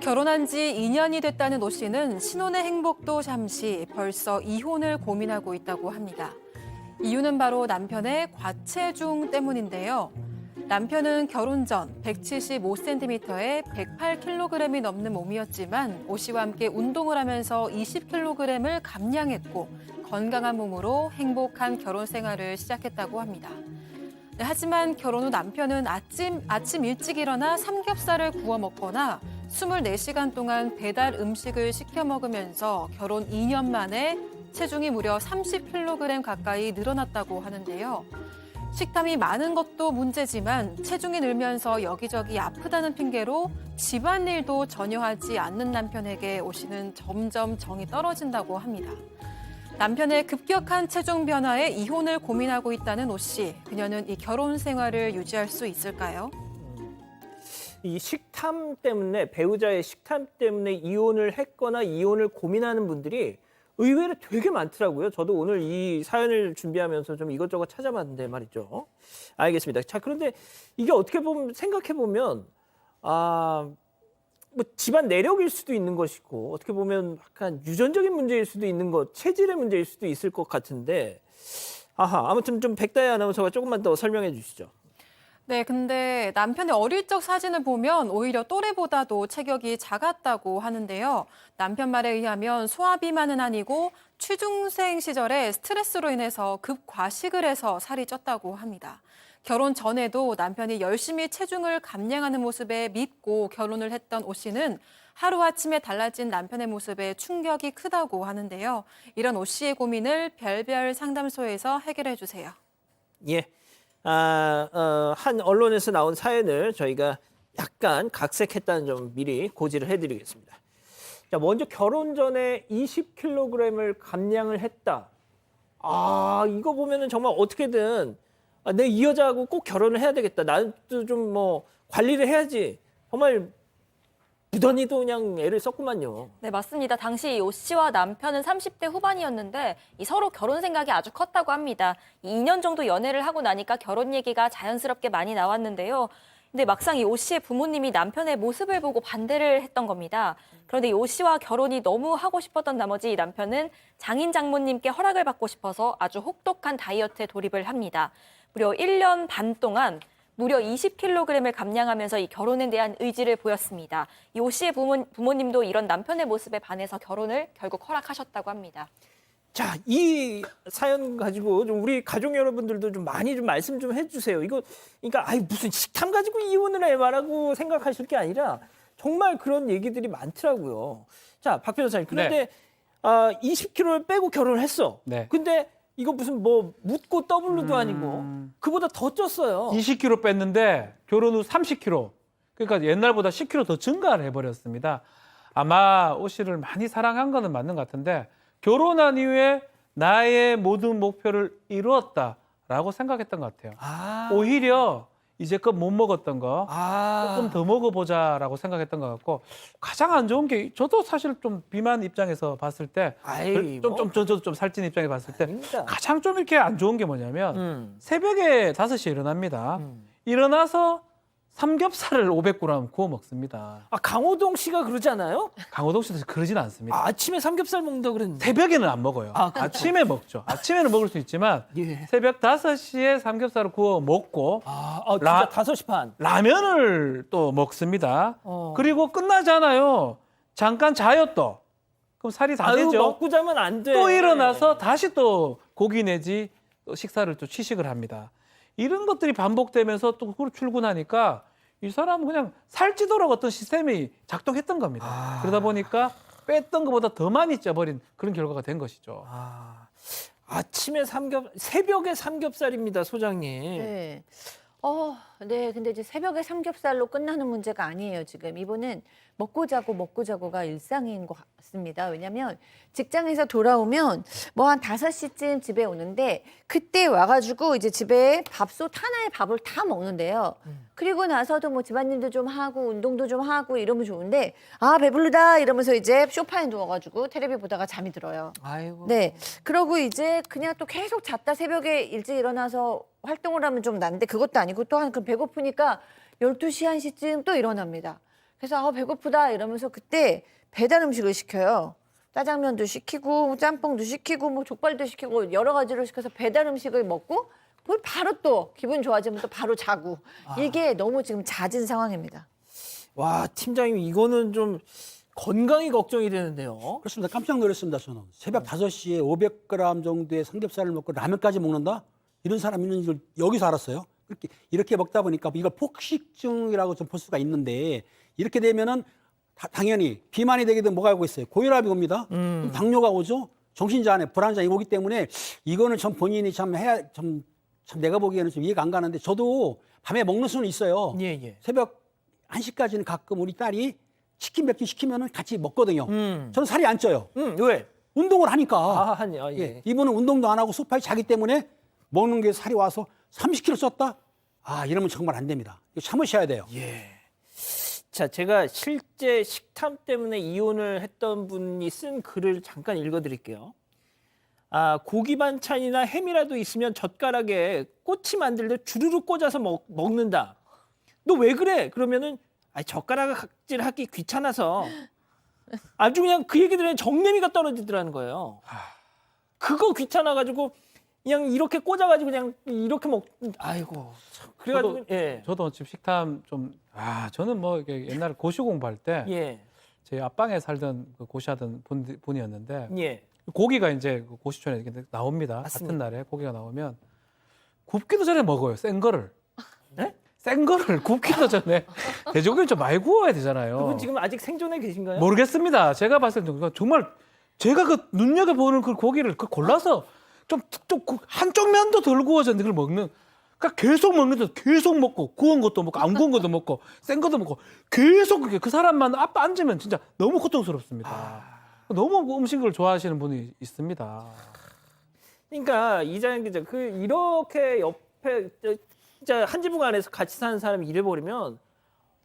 결혼한 지 2년이 됐다는 오 씨는 신혼의 행복도 잠시 벌써 이혼을 고민하고 있다고 합니다. 이유는 바로 남편의 과체중 때문인데요. 남편은 결혼 전 175cm에 108kg이 넘는 몸이었지만 오 씨와 함께 운동을 하면서 20kg을 감량했고 건강한 몸으로 행복한 결혼 생활을 시작했다고 합니다. 네, 하지만 결혼 후 남편은 아침 일찍 일어나 삼겹살을 구워 먹거나 24시간 동안 배달 음식을 시켜 먹으면서 결혼 2년 만에 체중이 무려 30kg 가까이 늘어났다고 하는데요. 식탐이 많은 것도 문제지만 체중이 늘면서 여기저기 아프다는 핑계로 집안일도 전혀 하지 않는 남편에게 오 씨는 점점 정이 떨어진다고 합니다. 남편의 급격한 체중 변화에 이혼을 고민하고 있다는 오 씨. 그녀는 이 결혼 생활을 유지할 수 있을까요? 이 식탐 때문에, 배우자의 식탐 때문에 이혼을 했거나 이혼을 고민하는 분들이 의외로 되게 많더라고요. 저도 오늘 이 사연을 준비하면서 좀 이것저것 찾아봤는데 말이죠. 알겠습니다. 자, 그런데 이게 어떻게 보면, 생각해보면, 뭐 집안 내력일 수도 있는 것이고, 어떻게 보면 약간 유전적인 문제일 수도 있는 것, 체질의 문제일 수도 있을 것 같은데, 아무튼 좀 백다혜 아나운서가 조금만 더 설명해 주시죠. 네, 근데 남편의 어릴 적 사진을 보면 오히려 또래보다도 체격이 작았다고 하는데요. 남편 말에 의하면 소화비만은 아니고 취중생 시절에 스트레스로 인해서 급과식을 해서 살이 쪘다고 합니다. 결혼 전에도 남편이 열심히 체중을 감량하는 모습에 믿고 결혼을 했던 오 씨는 하루아침에 달라진 남편의 모습에 충격이 크다고 하는데요. 이런 오 씨의 고민을 별별 상담소에서 해결해 주세요. 예. 한 언론에서 나온 사연을 저희가 약간 각색했다는 점 미리 고지를 해드리겠습니다. 자, 먼저 결혼 전에 20kg을 감량을 했다. 이거 보면은 정말 어떻게든 내 이 여자하고 꼭 결혼을 해야 되겠다. 나도 좀 뭐 관리를 해야지. 정말 무던히도 그냥 애를 썼구만요. 네, 맞습니다. 당시 이 오 씨와 남편은 30대 후반이었는데 이 서로 결혼 생각이 아주 컸다고 합니다. 2년 정도 연애를 하고 나니까 결혼 얘기가 자연스럽게 많이 나왔는데요. 근데 막상 이 오 씨의 부모님이 남편의 모습을 보고 반대를 했던 겁니다. 그런데 이 오 씨와 결혼이 너무 하고 싶었던 나머지 이 남편은 장인 장모님께 허락을 받고 싶어서 아주 혹독한 다이어트에 돌입을 합니다. 무려 1년 반 동안 무려 20kg을 감량하면서 이 결혼에 대한 의지를 보였습니다. 이 오 씨의 부모님도 이런 남편의 모습에 반해서 결혼을 결국 허락하셨다고 합니다. 자, 이 사연 가지고 좀 우리 가족 여러분들도 좀 많이 좀 말씀 좀 해주세요. 이거, 그러니까, 무슨 식탐 가지고 이혼을 해 말하고 생각하실 게 아니라 정말 그런 얘기들이 많더라고요. 자, 박 변호사님. 그런데, 20kg를 빼고 결혼을 했어. 네. 근데 이거 무슨 뭐 묻고 더블로도 아니고 그보다 더 쪘어요. 20kg 뺐는데 결혼 후 30kg. 그러니까 옛날보다 10kg 더 증가를 해버렸습니다. 아마 오 씨를 많이 사랑한 거는 맞는 것 같은데 결혼한 이후에 나의 모든 목표를 이루었다라고 생각했던 것 같아요. 오히려 이제껏 못 먹었던 거 조금 더 먹어보자라고 생각했던 것 같고 가장 안 좋은 게 저도 사실 좀 비만 입장에서 봤을 때 저도 좀 살찐 입장에 봤을 때 아닙니다. 가장 좀 이렇게 안 좋은 게 뭐냐면 새벽에 5시에 일어납니다. 일어나서 삼겹살을 500g 구워 먹습니다. 강호동 씨가 그러잖아요. 강호동 씨도 그러진 않습니다. 아침에 삼겹살 먹는다 그랬는데. 새벽에는 안 먹어요. 그렇죠. 아침에 먹죠. 아침에는 먹을 수 있지만 예. 새벽 5시에 삼겹살을 구워 먹고 진짜 5시 반. 라면을 또 먹습니다. 그리고 끝나잖아요. 잠깐 자요 또. 그럼 살이 다 되죠. 먹고 자면 안 돼. 또 일어나서 다시 또 고기 내지 또 식사를 또 취식을 합니다. 이런 것들이 반복되면서 또 출근하니까 이 사람은 그냥 살찌도록 어떤 시스템이 작동했던 겁니다. 그러다 보니까 뺐던 것보다 더 많이 쪄버린 그런 결과가 된 것이죠. 아침에 새벽에 삼겹살입니다, 소장님. 네. 네. 근데 이제 새벽에 삼겹살로 끝나는 문제가 아니에요, 지금. 이분은 먹고 자고가 일상인 것 같습니다. 왜냐면 직장에서 돌아오면 뭐 한 5시쯤 집에 오는데 그때 와가지고 이제 집에 밥솥 하나에 밥을 다 먹는데요. 그리고 나서도 뭐 집안일도 좀 하고 운동도 좀 하고 이러면 좋은데 배부르다 이러면서 이제 소파에 누워가지고 텔레비 보다가 잠이 들어요. 아이고. 네. 그러고 이제 그냥 또 계속 잤다 새벽에 일찍 일어나서 활동을 하면 좀 난데 그것도 아니고 또 한 배고프니까 12시, 1시쯤 또 일어납니다. 그래서 배고프다 이러면서 그때 배달 음식을 시켜요. 짜장면도 시키고 짬뽕도 시키고 뭐 족발도 시키고 여러 가지를 시켜서 배달 음식을 먹고 그걸 바로 또 기분 좋아지면 또 바로 자고 이게 너무 지금 잦은 상황입니다. 와, 팀장님 이거는 좀 건강이 걱정이 되는데요. 그렇습니다. 깜짝 놀랐습니다. 저는 새벽 5시에 500g 정도의 삼겹살을 먹고 라면까지 먹는다? 이런 사람이 있는 줄 여기서 알았어요. 이렇게 먹다 보니까 이걸 폭식증이라고 좀 볼 수가 있는데 이렇게 되면은 당연히 비만이 되게 되면 뭐가 오고 있어요? 고혈압이 옵니다. 그럼 당뇨가 오죠. 정신장애, 불안장애 오기 때문에 이거는 전 본인이 참 내가 보기에는 좀 이해가 안 가는데 저도 밤에 먹는 수는 있어요. 예, 예. 새벽 1시까지는 가끔 우리 딸이 치킨 몇 개 시키면은 같이 먹거든요. 저는 살이 안 쪄요. 왜? 운동을 하니까. 예. 예. 이분은 운동도 안 하고 소파에 자기 때문에 먹는 게 살이 와서 30kg 쪘다? 이러면 정말 안 됩니다. 이거 참으셔야 돼요. 예. 자, 제가 실제 식탐 때문에 이혼을 했던 분이 쓴 글을 잠깐 읽어드릴게요. 고기 반찬이나 햄이라도 있으면 젓가락에 꼬치 만들듯 주르륵 꽂아서 먹는다. 너 왜 그래? 그러면은 젓가락질 하기 귀찮아서 아주 그냥 그 얘기 들으면 정내미가 떨어지더라는 거예요. 그거 귀찮아가지고 그냥 이렇게 꽂아가지고 그냥 이렇게 아이고. 참. 그래가지고 예. 저도 지금 식탐 저는 뭐 이렇게 옛날에 고시 공부할 때 예. 제 앞방에 살던 그 고시하던 분이었는데 예. 고기가 이제 그 고시촌에 이렇게 나옵니다. 맞습니다. 같은 날에 고기가 나오면 굽기도 전에 먹어요. 센 거를. 네? 센 거를 굽기도 전에 돼지고기를 좀 많이 구워야 되잖아요. 그분 지금 아직 생존해 계신가요? 모르겠습니다. 제가 봤을 때 정말 제가 그 눈여겨보는 그 고기를 골라서 좀 한쪽 면도 덜 구워졌는데 그걸 먹는. 그러니까 계속 먹는데 계속 먹고 구운 것도 먹고 안 구운 것도 먹고 센 것도 먹고 계속 그렇게 그 사람만 앞에 앉으면 진짜 너무 고통스럽습니다. 너무 음식을 좋아하시는 분이 있습니다. 그러니까 이장현 기자 이렇게 옆에 진짜 한 지붕 안에서 같이 사는 사람이 이래버리면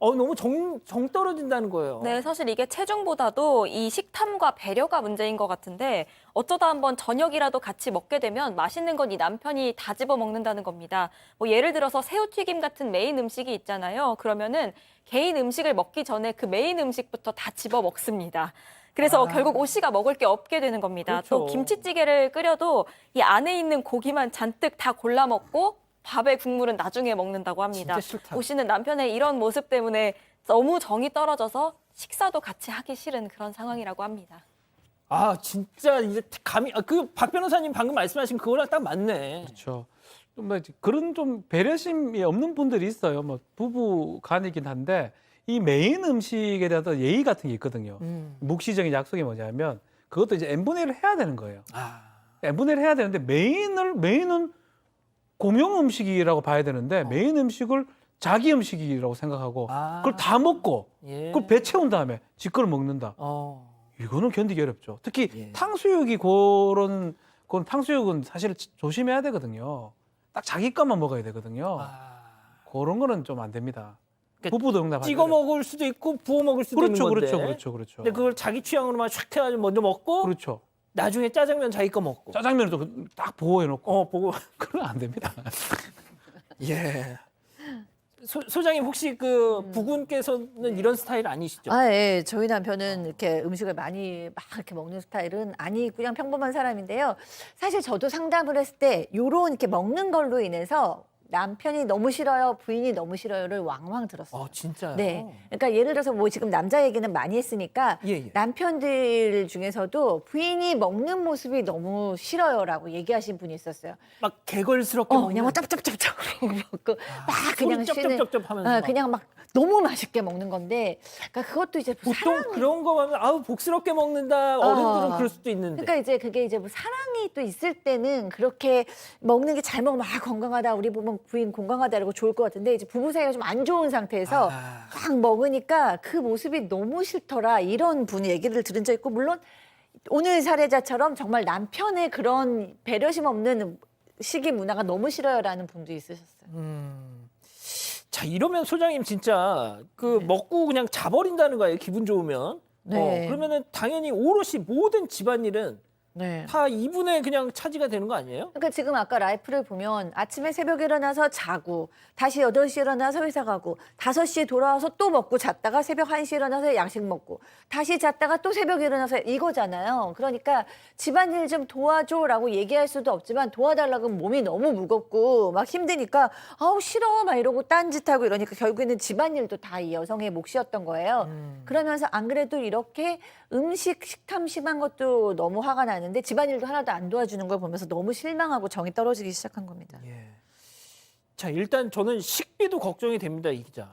너무 정 떨어진다는 거예요. 네, 사실 이게 체중보다도 이 식탐과 배려가 문제인 것 같은데 어쩌다 한번 저녁이라도 같이 먹게 되면 맛있는 건 이 남편이 다 집어 먹는다는 겁니다. 뭐 예를 들어서 새우튀김 같은 메인 음식이 있잖아요. 그러면은 개인 음식을 먹기 전에 그 메인 음식부터 다 집어 먹습니다. 그래서 결국 오 씨가 먹을 게 없게 되는 겁니다. 그렇죠. 또 김치찌개를 끓여도 이 안에 있는 고기만 잔뜩 다 골라 먹고 밥의 국물은 나중에 먹는다고 합니다. 진짜 싫다. 오 씨는 남편의 이런 모습 때문에 너무 정이 떨어져서 식사도 같이 하기 싫은 그런 상황이라고 합니다. 진짜 이제 감이 박 변호사님 방금 말씀하신 그거랑 딱 맞네. 그렇죠. 뭐 그런 좀 배려심이 없는 분들이 있어요. 뭐 부부 간이긴 한데 이 메인 음식에 대한 예의 같은 게 있거든요. 묵시적인 약속이 뭐냐면 그것도 이제 n분의 1을 해야 되는 거예요. n분의 1을 해야 되는데 메인은 공용 음식이라고 봐야 되는데 메인 음식을 자기 음식이라고 생각하고 그걸 다 먹고 예. 그걸 배 채운 다음에 지 거를 먹는다. 이거는 견디기 어렵죠. 특히 탕수육이 그건 탕수육은 사실 조심해야 되거든요. 딱 자기 것만 먹어야 되거든요. 그런 거는 좀 안 됩니다. 그러니까 부부도 응답 찍어 먹을 수도 있고 부어 먹을 수도 있는 건데. 그렇죠. 근데 그걸 자기 취향으로만 샥 해가지고 먼저 먹고 그렇죠. 나중에 짜장면 자기 거 먹고. 짜장면을 또 딱 보호해놓고 보고. 그건 안 됩니다. 예. 소장님 혹시 부군께서는 이런 스타일 아니시죠? 예. 저희 남편은 이렇게 음식을 많이 막 이렇게 먹는 스타일은 아니 그냥 평범한 사람인데요. 사실 저도 상담을 했을 때 요런 이렇게 먹는 걸로 인해서 남편이 너무 싫어요, 부인이 너무 싫어요를 왕왕 들었어요. 진짜요? 네. 그러니까 예를 들어서 뭐 지금 남자 얘기는 많이 했으니까 예. 남편들 중에서도 부인이 먹는 모습이 너무 싫어요라고 얘기하신 분이 있었어요. 막 개걸스럽게 그냥 막 짭짭짭짭 먹고 막 그냥 소리 쉬는 쩝쩝쩝 하면서 그냥 막 너무 맛있게 먹는 건데 그러니까 그것도 이제 뭐 보통 그런 거 하면 복스럽게 먹는다 어른들은 그럴 수도 있는데. 그러니까 이제 그게 이제 뭐 사랑이 또 있을 때는 그렇게 먹는 게 잘 먹으면 건강하다 우리 부인 건강하다 이러고 좋을 것 같은데 이제 부부 사이가 좀 안 좋은 상태에서 막 먹으니까 그 모습이 너무 싫더라 이런 분 얘기를 들은 적 있고 물론 오늘 사례자처럼 정말 남편의 그런 배려심 없는 식이 문화가 너무 싫어요라는 분도 있으셨어요. 자 이러면 소장님 진짜 먹고 그냥 자버린다는 거예요. 기분 좋으면. 네. 그러면은 당연히 오롯이 모든 집안일은 네. 다 이분의 그냥 차지가 되는 거 아니에요? 그러니까 지금 아까 라이프를 보면 아침에 새벽에 일어나서 자고 다시 8시에 일어나서 회사 가고 5시에 돌아와서 또 먹고 잤다가 새벽 1시에 일어나서 야식 먹고 다시 잤다가 또 새벽에 일어나서 이거잖아요. 그러니까 집안일 좀 도와줘라고 얘기할 수도 없지만 도와달라고 하면 몸이 너무 무겁고 막 힘드니까 아우 싫어 막 이러고 딴짓하고 이러니까 결국에는 집안일도 다 이 여성의 몫이었던 거예요. 그러면서 안 그래도 이렇게 식탐 심한 것도 너무 화가 나는데 집안일도 하나도 안 도와주는 걸 보면서 너무 실망하고 정이 떨어지기 시작한 겁니다. 예. 자, 일단 저는 식비도 걱정이 됩니다, 이 기자.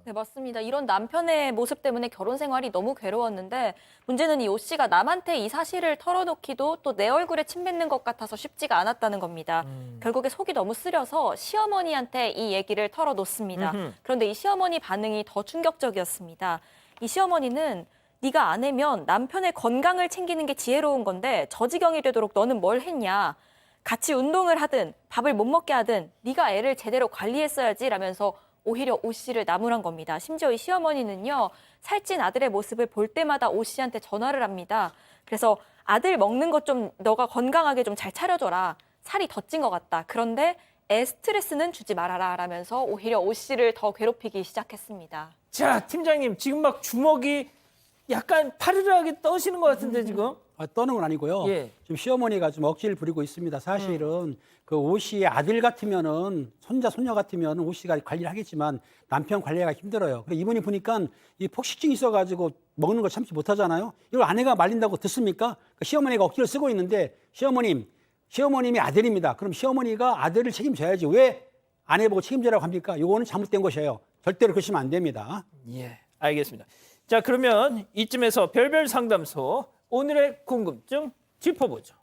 네, 맞습니다. 이런 남편의 모습 때문에 결혼 생활이 너무 괴로웠는데 문제는 이 오 씨가 남한테 이 사실을 털어놓기도 또 내 얼굴에 침 뱉는 것 같아서 쉽지가 않았다는 겁니다. 결국에 속이 너무 쓰려서 시어머니한테 이 얘기를 털어놓습니다. 그런데 이 시어머니 반응이 더 충격적이었습니다. 이 시어머니는 네가 아내면 남편의 건강을 챙기는 게 지혜로운 건데 저 지경이 되도록 너는 뭘 했냐. 같이 운동을 하든 밥을 못 먹게 하든 네가 애를 제대로 관리했어야지 라면서 오히려 오 씨를 나무란 겁니다. 심지어 이 시어머니는요. 살찐 아들의 모습을 볼 때마다 오 씨한테 전화를 합니다. 그래서 아들 먹는 것 좀 너가 건강하게 좀 잘 차려줘라. 살이 더 찐 것 같다. 그런데 애 스트레스는 주지 말아라 라면서 오히려 오 씨를 더 괴롭히기 시작했습니다. 자, 팀장님, 지금 막 주먹이 약간 파르르하게 떠시는 것 같은데 지금? 떠는 건 아니고요. 예. 지금 시어머니가 좀 억지를 부리고 있습니다. 사실은 그 오 씨의 아들 같으면은 손자 손녀 같으면 오 씨가 관리를 하겠지만 남편 관리가 힘들어요. 그리고 이분이 보니까 이 폭식증이 있어가지고 먹는 걸 참지 못하잖아요. 이걸 아내가 말린다고 듣습니까? 그 시어머니가 억지를 쓰고 있는데 시어머님이 아들입니다. 그럼 시어머니가 아들을 책임져야지 왜 아내 보고 책임져라고 합니까? 이거는 잘못된 것이에요. 절대로 그러시면 안 됩니다. 예, 알겠습니다. 자, 그러면 이쯤에서 별별 상담소 오늘의 궁금증 짚어보죠.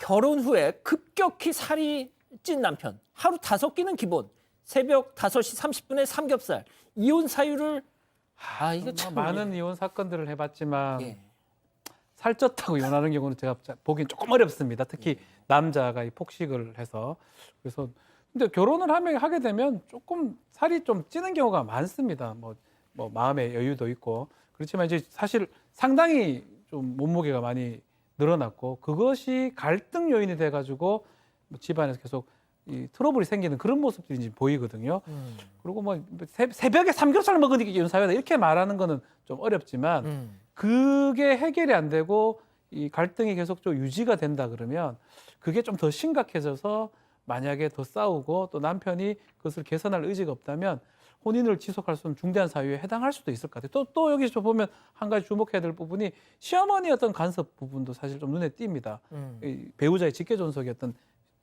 결혼 후에 급격히 살이 찐 남편. 하루 5끼는 기본. 새벽 5시 30분에 삼겹살. 이혼 사유를 이거 참 많은 이혼 사건들을 해봤지만 예. 살쪘다고 이혼하는 경우는 제가 보기엔 조금 어렵습니다. 특히 남자가 이 폭식을 해서. 그래서 근데 결혼을 하게 되면 조금 살이 좀 찌는 경우가 많습니다. 뭐 마음의 여유도 있고. 그렇지만 이제 사실 상당히 좀 몸무게가 많이 늘어났고 그것이 갈등 요인이 돼가지고 집안에서 계속 이 트러블이 생기는 그런 모습들이 이제 보이거든요. 그리고 뭐 새벽에 삼겹살 먹으니까 이혼 사유다 이렇게 말하는 거는 좀 어렵지만 그게 해결이 안 되고 이 갈등이 계속 좀 유지가 된다 그러면 그게 좀 더 심각해져서 만약에 더 싸우고 또 남편이 그것을 개선할 의지가 없다면 혼인을 지속할 수 있는 중대한 사유에 해당할 수도 있을 것 같아요. 또 여기서 보면 한 가지 주목해야 될 부분이 시어머니의 어떤 간섭 부분도 사실 좀 눈에 띕니다. 이 배우자의 직계존속의 어떤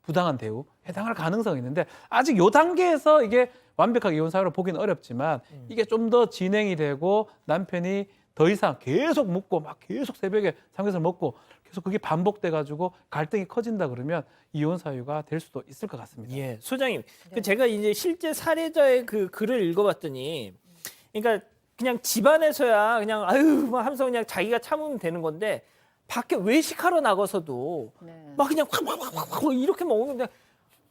부당한 대우 해당할 가능성이 있는데 아직 이 단계에서 이게 완벽하게 이혼 사유로 보기는 어렵지만 이게 좀 더 진행이 되고 남편이 더 이상 계속 묻고 막 계속 새벽에 삼겹살 먹고 계속 그게 반복돼 가지고 갈등이 커진다 그러면 이혼 사유가 될 수도 있을 것 같습니다. 예, 소장님. 그 제가 이제 실제 사례자의 그 글을 읽어봤더니, 그러니까 그냥 집안에서야 그냥 아유 막 하면서 그냥 자기가 참으면 되는 건데 밖에 외식하러 나가서도 막 그냥 확 이렇게 먹는데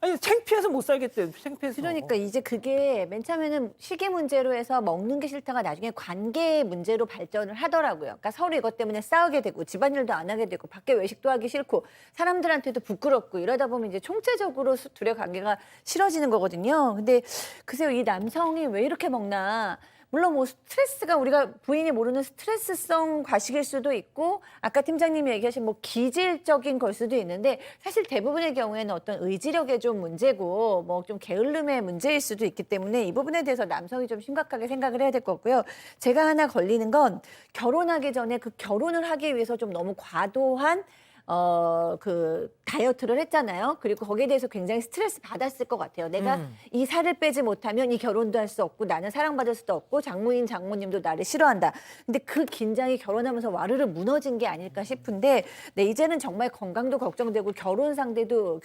아니 창피해서 못 살겠대요. 창피해서. 그러니까 이제 그게 맨 처음에는 식이 문제로 해서 먹는 게 싫다가 나중에 관계 문제로 발전을 하더라고요. 그러니까 서로 이것 때문에 싸우게 되고 집안일도 안 하게 되고 밖에 외식도 하기 싫고 사람들한테도 부끄럽고 이러다 보면 이제 총체적으로 둘의 관계가 싫어지는 거거든요. 근데 글쎄요, 이 남성이 왜 이렇게 먹나? 물론 뭐 스트레스가 우리가 부인이 모르는 스트레스성 과식일 수도 있고 아까 팀장님이 얘기하신 뭐 기질적인 걸 수도 있는데 사실 대부분의 경우에는 어떤 의지력의 좀 문제고 뭐 좀 게을름의 문제일 수도 있기 때문에 이 부분에 대해서 남성이 좀 심각하게 생각을 해야 될 것 같고요. 제가 하나 걸리는 건 결혼하기 전에 그 결혼을 하기 위해서 좀 너무 과도한 그 다이어트를 했잖아요. 그리고 거기에 대해서 굉장히 스트레스 받았을 것 같아요. 내가 이 살을 빼지 못하면 이 결혼도 할 수 없고 나는 사랑받을 수도 없고 장모님도 나를 싫어한다. 근데 그 긴장이 결혼하면서 와르르 무너진 게 아닐까 싶은데 네, 이제는 정말 건강도 걱정되고 결혼 상태도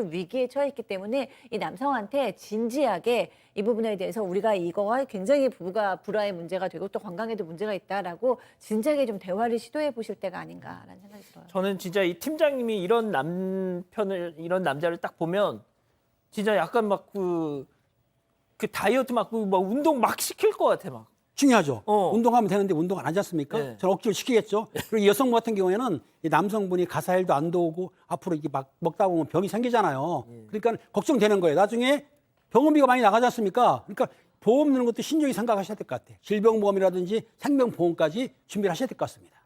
위기에 처해 있기 때문에 이 남성한테 진지하게 이 부분에 대해서 우리가 이거와 굉장히 부부가 불화의 문제가 되고 또 건강에도 문제가 있다라고 진지하게 좀 대화를 시도해 보실 때가 아닌가라는 생각이 들어요. 저는 진짜 이 팀장님이 이런 남자를 딱 보면 진짜 약간 막 그 다이어트 막 운동 막 시킬 것 같아 막. 중요하죠. 어. 운동하면 되는데 운동 안 하지 않습니까? 네. 저는 억지로 시키겠죠. 그리고 여성 같은 경우에는 이 남성분이 가사일도 안 도우고 앞으로 이게 막 먹다 보면 병이 생기잖아요. 그러니까 걱정되는 거예요. 나중에 병원비가 많이 나가지 않습니까? 그러니까 보험 넣는 것도 신중히 생각하셔야 될 것 같아요. 질병보험이라든지 생명보험까지 준비를 하셔야 될 것 같습니다.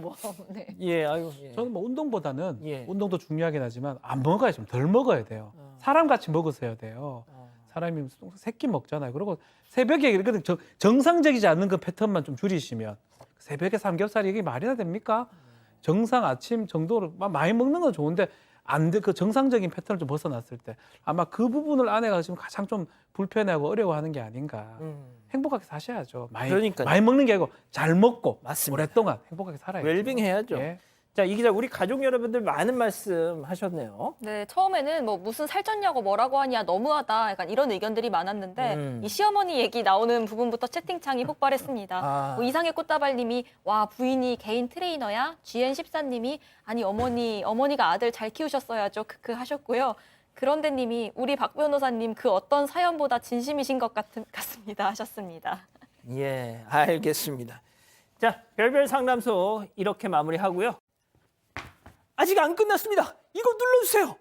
뭐, 네. 예, 아유. 예. 저는 뭐 운동보다는 예. 운동도 중요하긴 하지만 안 먹어야 좀 덜 먹어야 돼요. 사람 같이 먹으셔야 돼요. 사람이 새끼 먹잖아요. 그리고 새벽에 이렇게 정상적이지 않는 그 패턴만 좀 줄이시면 새벽에 삼겹살이 이게 말이나 됩니까? 정상 아침 정도로 많이 먹는 건 좋은데 안 돼. 그 정상적인 패턴을 좀 벗어났을 때 아마 그 부분을 아내가 지금 가장 좀 불편해하고 어려워하는 게 아닌가. 행복하게 사셔야죠. 그러니까요. 많이 먹는 게 아니고 잘 먹고 맞습니다. 오랫동안 행복하게 살아야죠. 웰빙 해야죠. 예. 자, 이 기자, 우리 가족 여러분들 많은 말씀 하셨네요. 네, 처음에는 뭐 무슨 살쪘냐고 뭐라고 하냐 너무하다 약간 이런 의견들이 많았는데 이 시어머니 얘기 나오는 부분부터 채팅창이 폭발했습니다. 아. 뭐 이상의 꽃다발님이 와 부인이 개인 트레이너야? GN14님이 아니 어머니가 아들 잘 키우셨어야죠. 크크 하셨고요. 그런데님이 우리 박 변호사님 그 어떤 사연보다 진심이신 것 같습니다 하셨습니다. 예, 알겠습니다. 자, 별별 상담소 이렇게 마무리하고요. 아직 안 끝났습니다. 이거 눌러주세요.